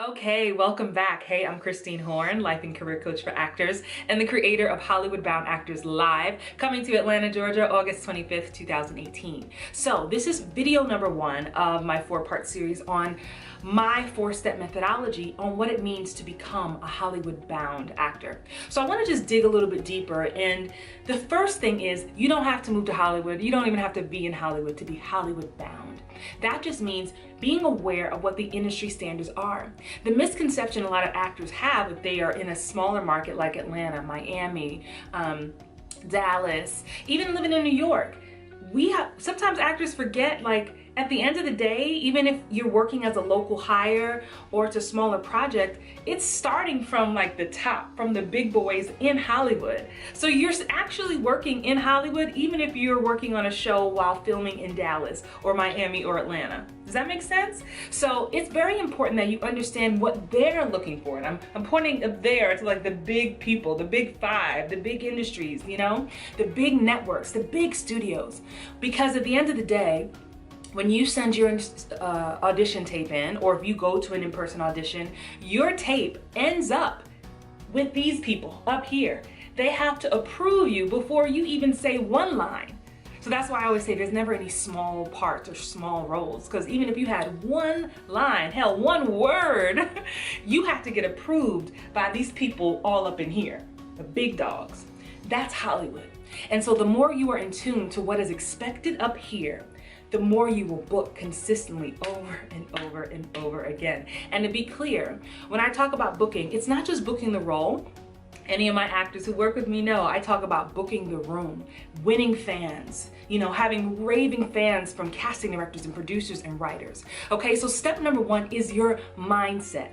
Okay, welcome back. Hey, I'm Christine Horn, life and career coach for actors and the creator of Hollywood Bound Actors Live, coming to Atlanta, Georgia, August 25th, 2018. So this is video number 1 of my 4-part series on my 4-step methodology on what it means to become a Hollywood bound actor. So I want to just dig a little bit deeper, and the first thing is you don't have to move to Hollywood. You don't even have to be in Hollywood to be Hollywood bound. That just means being aware of what the industry standards are. The misconception a lot of actors have if they are in a smaller market like Atlanta, Miami, Dallas, even living in New York, sometimes actors forget, like, at the end of the day, even if you're working as a local hire or it's a smaller project, it's starting from like the top, from the big boys in Hollywood. So you're actually working in Hollywood, even if you're working on a show while filming in Dallas or Miami or Atlanta. Does that make sense? So it's very important that you understand what they're looking for. And I'm pointing up there to like the big people, the big 5, the big industries, you know, the big networks, the big studios. Because at the end of the day, when you send your audition tape in, or if you go to an in-person audition, your tape ends up with these people up here. They have to approve you before you even say one line. So that's why I always say there's never any small parts or small roles, because even if you had one line, hell, one word, you have to get approved by these people all up in here, the big dogs. That's Hollywood. And so the more you are in tune to what is expected up here, the more you will book consistently over and over and over again. And to be clear, when I talk about booking, it's not just booking the role. Any of my actors who work with me know I talk about booking the room, winning fans, you know, having raving fans from casting directors and producers and writers. Okay, so step number 1 is your mindset.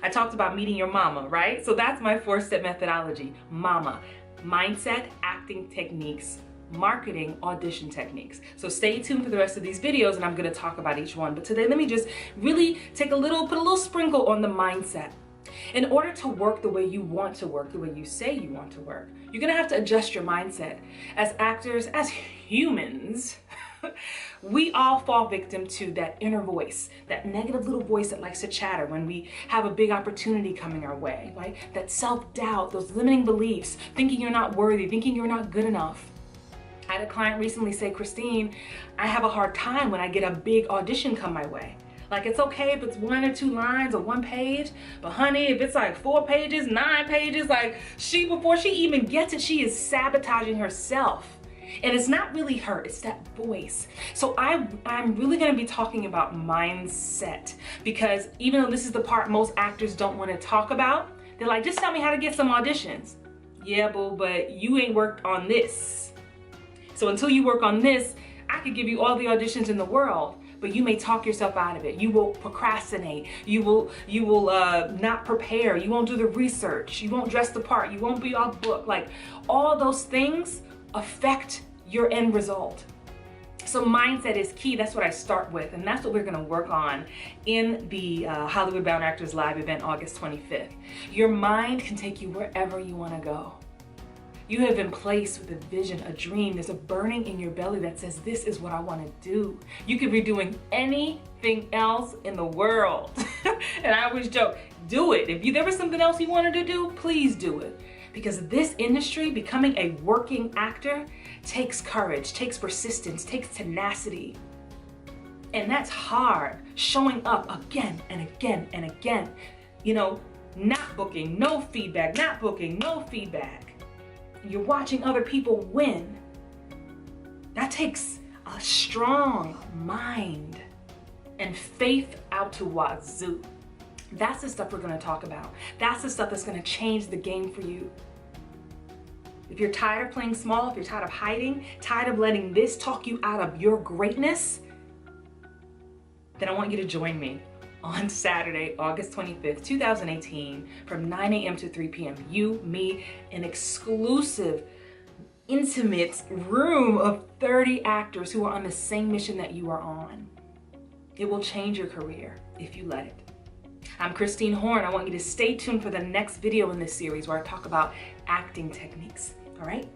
I talked about meeting your mama, right? So that's my 4-step methodology, mama. Mindset, acting techniques, marketing, audition techniques. So stay tuned for the rest of these videos and I'm going to talk about each one. But today, let me just really put a little sprinkle on the mindset. In order to work the way you want to work, the way you say you want to work, you're going to have to adjust your mindset. As actors, as humans, we all fall victim to that inner voice, that negative little voice that likes to chatter when we have a big opportunity coming our way, right? That self-doubt, those limiting beliefs, thinking you're not worthy, thinking you're not good enough. I had a client recently say, Christine, I have a hard time when I get a big audition come my way. Like, it's okay if it's 1 or 2 lines or 1 page, but honey, if it's like 4 pages, 9 pages, like before she even gets it, she is sabotaging herself. And it's not really her, it's that voice. So I'm really gonna be talking about mindset, because even though this is the part most actors don't wanna talk about, they're like, just tell me how to get some auditions. Yeah, boo, but you ain't worked on this. So until you work on this, I could give you all the auditions in the world, but you may talk yourself out of it. You will procrastinate. You will not prepare. You won't do the research. You won't dress the part. You won't be off book. Like, all those things affect your end result. So mindset is key. That's what I start with, and that's what we're going to work on in the Hollywood Bound Actors Live event, August 25th. Your mind can take you wherever you want to go. You have been placed with a vision, a dream. There's a burning in your belly that says, this is what I want to do. You could be doing anything else in the world. And I always joke, do it. If there was something else you wanted to do, please do it. Because this industry, becoming a working actor, takes courage, takes persistence, takes tenacity. And that's hard. Showing up again and again and again. You know, not booking, no feedback, not booking, no feedback. You're watching other people win. That takes a strong mind and faith out to wazoo. That's the stuff we're going to talk about. That's the stuff that's going to change the game for you. If you're tired of playing small, if you're tired of hiding, tired of letting this talk you out of your greatness, then I want you to join me on Saturday, August 25th, 2018, from 9 a.m. to 3 p.m. You, me, an exclusive, intimate room of 30 actors who are on the same mission that you are on. It will change your career if you let it. I'm Christine Horn. I want you to stay tuned for the next video in this series where I talk about acting techniques. All right?